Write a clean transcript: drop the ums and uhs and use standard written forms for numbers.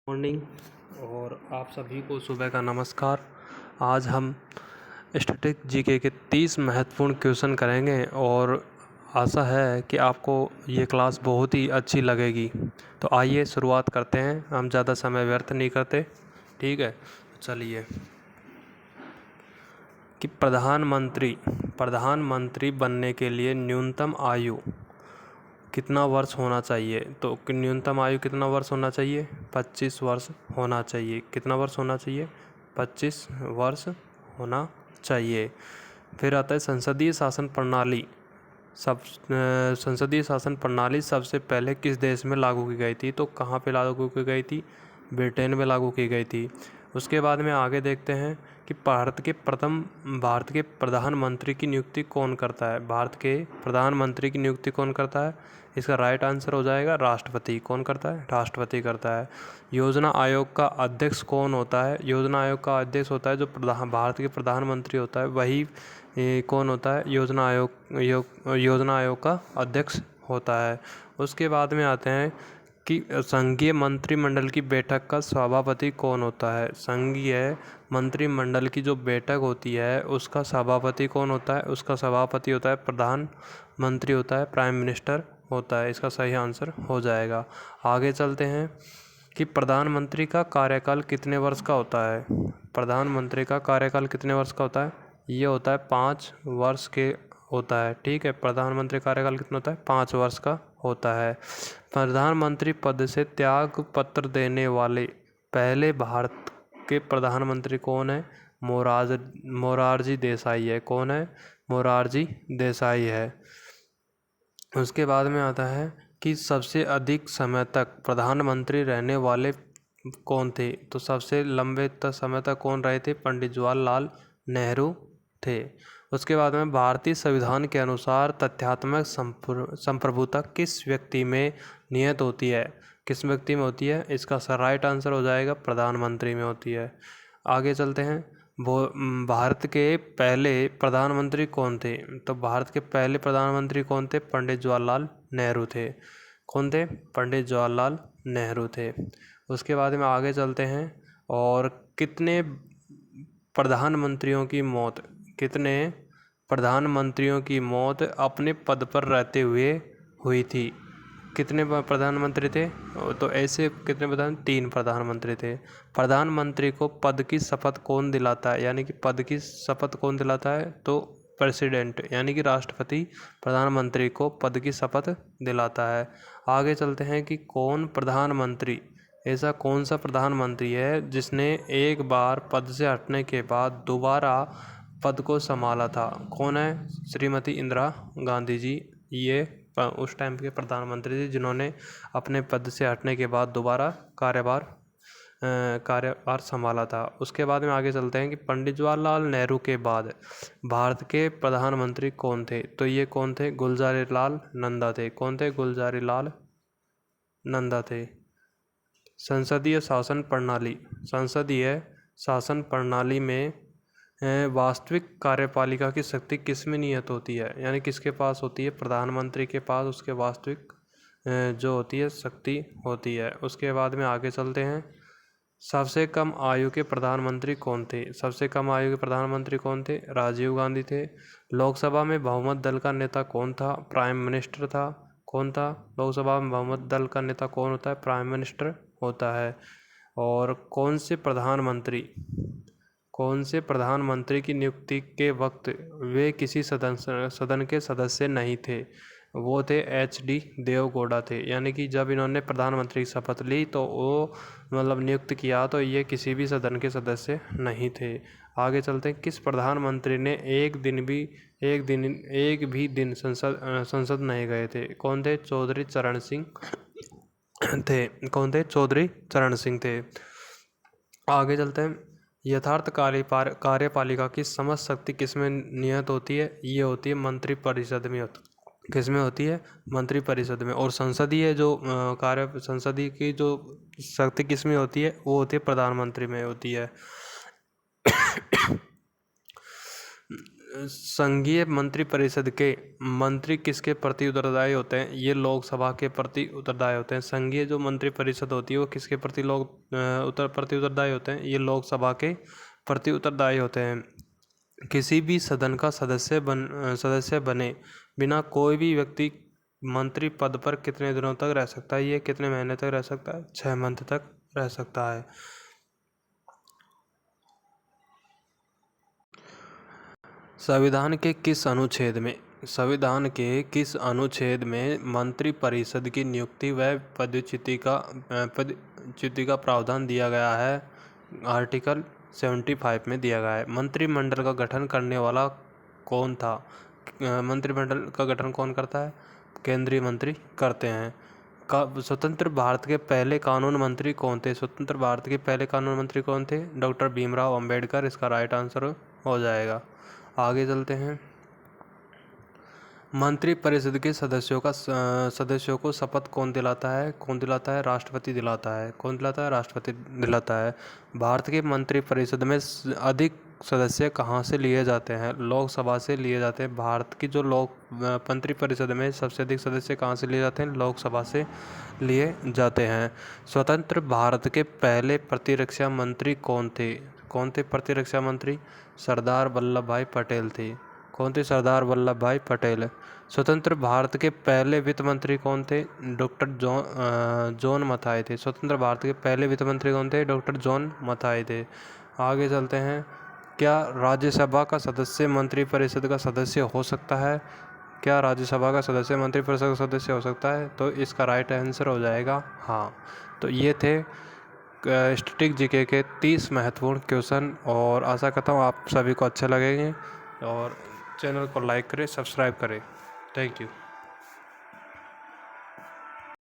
Morning और आप सभी को सुबह का नमस्कार। आज हम स्टैटिक जीके के 30 महत्वपूर्ण क्वेश्चन करेंगे और आशा है कि आपको ये क्लास बहुत ही अच्छी लगेगी। तो आइए शुरुआत करते हैं, हम ज़्यादा समय व्यर्थ नहीं करते। ठीक है, चलिए कि प्रधानमंत्री बनने के लिए न्यूनतम आयु कितना वर्ष होना चाहिए। तो न्यूनतम आयु कितना वर्ष होना चाहिए? 25 वर्ष होना चाहिए। कितना वर्ष होना चाहिए? 25 वर्ष होना चाहिए। फिर आता है संसदीय शासन प्रणाली। संसदीय शासन प्रणाली सबसे पहले किस देश में लागू की गई थी? तो कहाँ पे लागू की गई थी? ब्रिटेन में लागू की गई थी। उसके बाद में आगे देखते हैं कि भारत के प्रधानमंत्री की नियुक्ति कौन करता है? भारत के प्रधानमंत्री की नियुक्ति कौन करता है? इसका राइट आंसर हो जाएगा राष्ट्रपति। कौन करता है? राष्ट्रपति करता है। योजना आयोग का अध्यक्ष कौन होता है? योजना आयोग का अध्यक्ष होता है जो भारत के प्रधानमंत्री होता है, वही कौन होता है? योजना आयोग का अध्यक्ष होता है। उसके बाद में आते हैं कि संघीय मंत्रिमंडल की बैठक का सभापति कौन होता है? संघीय मंत्रिमंडल की जो बैठक होती है उसका सभापति कौन होता है? उसका सभापति होता है प्रधानमंत्री होता है, प्राइम मिनिस्टर होता है। इसका सही आंसर हो जाएगा। आगे चलते हैं कि प्रधानमंत्री का कार्यकाल कितने वर्ष का होता है? प्रधानमंत्री का कार्यकाल कितने वर्ष का होता है? ये होता है 5 वर्ष के होता है। ठीक है, प्रधानमंत्री कार्यकाल कितना होता है? 5 वर्ष का होता है। प्रधानमंत्री पद से त्याग पत्र देने वाले पहले भारत के प्रधानमंत्री कौन है? मोरारजी देसाई है। कौन है? मोरारजी देसाई है। उसके बाद में आता है कि सबसे अधिक समय तक प्रधानमंत्री रहने वाले कौन थे? तो सबसे लंबे समय तक कौन रहे थे? पंडित जवाहरलाल नेहरू थे। उसके बाद में भारतीय संविधान के अनुसार तथ्यात्मक संप्रभुता किस व्यक्ति में नियत होती है? किस व्यक्ति में होती है? इसका राइट आंसर हो जाएगा प्रधानमंत्री में होती है। आगे चलते हैं। भारत के पहले प्रधानमंत्री कौन थे? तो भारत के पहले प्रधानमंत्री कौन थे? पंडित जवाहरलाल नेहरू थे। कौन थे? पंडित जवाहरलाल नेहरू थे। उसके बाद में आगे चलते हैं और कितने प्रधानमंत्रियों की मौत अपने पद पर रहते हुए हुई थी? कितने प्रधानमंत्री थे? तो ऐसे कितने 3 प्रधानमंत्री थे। प्रधानमंत्री को पद की शपथ कौन दिलाता है? यानी कि पद की शपथ कौन दिलाता है? तो प्रेसिडेंट यानी कि राष्ट्रपति प्रधानमंत्री को पद की शपथ दिलाता है। आगे चलते हैं कि ऐसा कौन सा प्रधानमंत्री है जिसने एक बार पद से हटने के बाद दोबारा पद को संभाला था? कौन है? श्रीमती इंदिरा गांधी जी ये उस टाइम के प्रधानमंत्री थी जिन्होंने अपने पद से हटने के बाद दोबारा कार्यभार संभाला था। उसके बाद में आगे चलते हैं कि पंडित जवाहरलाल नेहरू के बाद भारत के प्रधानमंत्री कौन थे? तो ये कौन थे? गुलजारीलाल नंदा थे। कौन थे? गुलजारीलाल नंदा थे। संसदीय शासन प्रणाली में वास्तविक कार्यपालिका की शक्ति किस में नियत होती है? यानी किसके पास होती है? प्रधानमंत्री के पास उसके वास्तविक जो होती है शक्ति होती है। उसके बाद में आगे चलते हैं। सबसे कम आयु के प्रधानमंत्री कौन थे? सबसे कम आयु के प्रधानमंत्री कौन थे? राजीव गांधी थे। लोकसभा में बहुमत दल का नेता कौन था? प्राइम मिनिस्टर था। कौन था? लोकसभा में बहुमत दल का नेता कौन होता है? प्राइम मिनिस्टर होता है। और कौन से प्रधानमंत्री की नियुक्ति के वक्त वे किसी सदन के सदस्य नहीं थे? वो थे HD देवगौड़ा थे। यानी कि जब इन्होंने प्रधानमंत्री की शपथ ली तो वो नियुक्त किया तो ये किसी भी सदन के सदस्य नहीं थे। आगे चलते हैं। किस प्रधानमंत्री ने एक भी दिन संसद नहीं गए थे? कौन थे? चौधरी चरण सिंह थे। कौन थे? चौधरी चरण सिंह थे। आगे चलते हैं। यथार्थ कार्यपालिका की समझ शक्ति किसमें नियत होती है? ये होती है मंत्रिपरिषद में किसमें होती है? मंत्रिपरिषद में। और संसदीय की जो शक्ति किसमें होती है? वो होती है प्रधानमंत्री में होती है। संघीय मंत्रिपरिषद के मंत्री किसके प्रति उत्तरदायी होते हैं? ये लोकसभा के प्रति उत्तरदायी होते हैं। संघीय जो मंत्रिपरिषद होती है वो किसके प्रति उत्तरदायी होते हैं? ये लोकसभा के प्रति उत्तरदायी होते हैं। किसी भी सदन का सदस्य बने बिना कोई भी व्यक्ति मंत्री पद पर कितने दिनों तक रह सकता है? ये कितने महीने तक रह सकता है? 6 मंथ तक रह सकता है। संविधान के किस अनुच्छेद में मंत्रिपरिषद की नियुक्ति व पदच्युति का प्रावधान दिया गया है? आर्टिकल 75 में दिया गया है। मंत्रिमंडल का गठन करने वाला कौन था? मंत्रिमंडल का गठन कौन करता है? केंद्रीय मंत्री करते हैं। स्वतंत्र भारत के पहले कानून मंत्री कौन थे? स्वतंत्र भारत के पहले कानून मंत्री कौन थे? डॉक्टर भीमराव अंबेडकर इसका राइट आंसर हो जाएगा। आगे चलते हैं। मंत्रिपरिषद के सदस्यों को शपथ कौन दिलाता है? राष्ट्रपति दिलाता है। कौन दिलाता है? राष्ट्रपति दिलाता है। भारत के मंत्रिपरिषद में अधिक सदस्य कहाँ से लिए जाते हैं? लोकसभा से लिए जाते हैं। भारत की जो मंत्रिपरिषद में सबसे अधिक सदस्य कहाँ से लिए जाते हैं? लोकसभा से लिए जाते हैं। स्वतंत्र भारत के पहले प्रतिरक्षा मंत्री कौन थे? प्रतिरक्षा मंत्री? सरदार वल्लभ भाई पटेल थे। कौन थे? सरदार वल्लभ भाई पटेल। स्वतंत्र भारत के पहले वित्त मंत्री कौन थे? डॉक्टर जॉन मथाई थे। स्वतंत्र भारत के पहले वित्त मंत्री कौन थे? डॉक्टर जॉन मथाई थे। आगे चलते हैं। क्या राज्यसभा का सदस्य मंत्रिपरिषद का सदस्य हो सकता है? क्या राज्यसभा का सदस्य मंत्रिपरिषद का सदस्य हो सकता है? तो इसका राइट आंसर हो जाएगा हाँ। तो ये थे स्टैटिक जीके के 30 महत्वपूर्ण क्वेश्चन, और आशा करता हूँ आप सभी को अच्छे लगेंगे। और चैनल को लाइक करें, सब्सक्राइब करें। Thank you.